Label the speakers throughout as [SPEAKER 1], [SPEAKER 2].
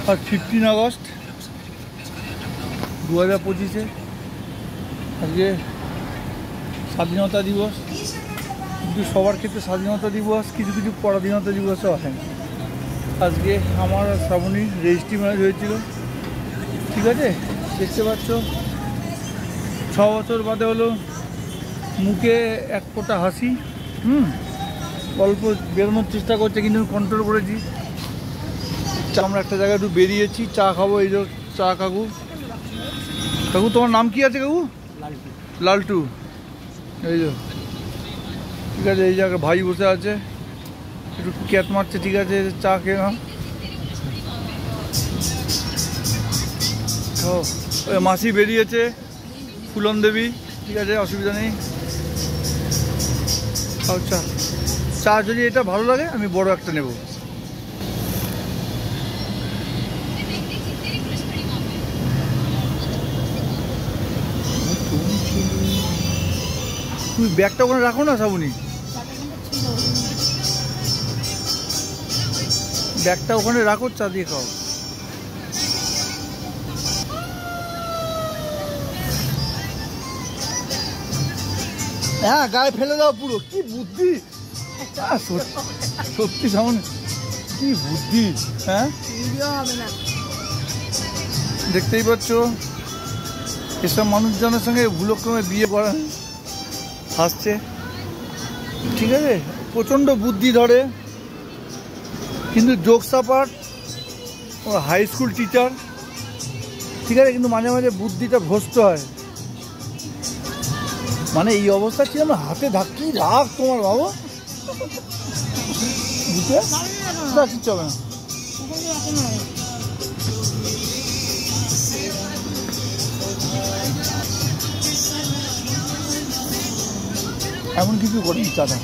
[SPEAKER 1] আর 15 August 2025-এ আজকে স্বাধীনতা দিবস। কিন্তু সবার ক্ষেত্রে স্বাধীনতা দিবস কিছু কিছু পরাধীনতা দিবসও হয়। আজকে আমার আর শ্রাবণীর রেজিস্ট্রি ম্যারেজ হয়েছিল। ঠিক আছে, দেখতে পাচ্ছ 6 বছর বাদে হলো মুখে এক ফোঁটা হাসি। অল্প বেরোনোর চেষ্টা করছে কিন্তু কন্ট্রোল করেছি। আমরা একটা জায়গায় একটু বেরিয়েছি, চা খাবো। এই যে চা কাকু। কাকু তোমার নাম কি আছে কাকু? লালটু। এই যে ঠিক আছে, এই জায়গায় ভাই বসে আছে, একটু ক্যাট মারছে। ঠিক আছে, চা খেয়ে নাও। ও মাসি বেরিয়েছে, ফুলন দেবী। ঠিক আছে, অসুবিধা নেই। আচ্ছা, চা যদি এটা ভালো লাগে আমি বড় একটা নেব। তুমি ব্যাগটা ওখানে রাখো না শ্রাবণী, ব্যাগটা ওখানে রাখো, চা দিয়ে খাও। হ্যাঁ, গায়ে ফেলে দাও পুরো। কি বুদ্ধি! সত্যি শ্রাবণী, কি বুদ্ধি! হ্যাঁ, দেখতেই পাচ্ছ এসব মানুষজনের সঙ্গে ভুলক্রমে বিয়ে করা, হাসছে। ঠিক আছে, প্রচণ্ড বুদ্ধি ধরে, কিন্তু জোকসাপার ও হাই স্কুল টিচার। ঠিক আছে, কিন্তু মাঝে মাঝে বুদ্ধিটা ভ্রষ্ট হয়। মানে এই অবস্থা ছিল না, হাতে ধাক্কি রাখ তোমার বাবা, বুঝতে কিচ্ছু হবে না। এমন কিছু করি চাটা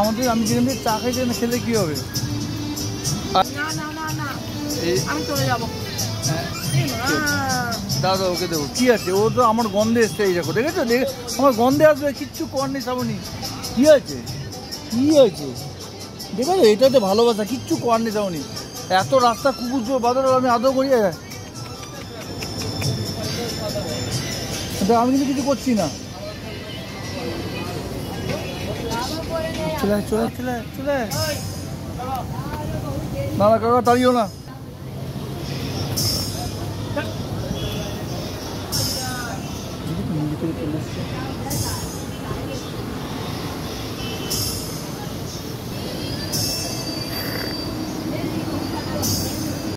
[SPEAKER 1] আমাদের, আমি যেখান থেকে চা খাই সেখানে খেলে কি হবে? দাদা ওকে দেবো, কি আছে? ও তো আমার গন্ধে এসছে। এই দেখো, দেখেছো? আমার গন্ধে আসবে, কিচ্ছু কর নেই শ্রাবণী। কি আছে, কি আছে দেখেছো? এটাতে ভালোবাসা, কিচ্ছু কর নেই শ্রাবণী। এত রাস্তা কুকুর বাদর আমি আদৌ করি? আমি কিন্তু কিছু করছি না। চলে চলে চলে চলে, না না কাকা দাঁড়িও না। নিজে করে চলে এসছে।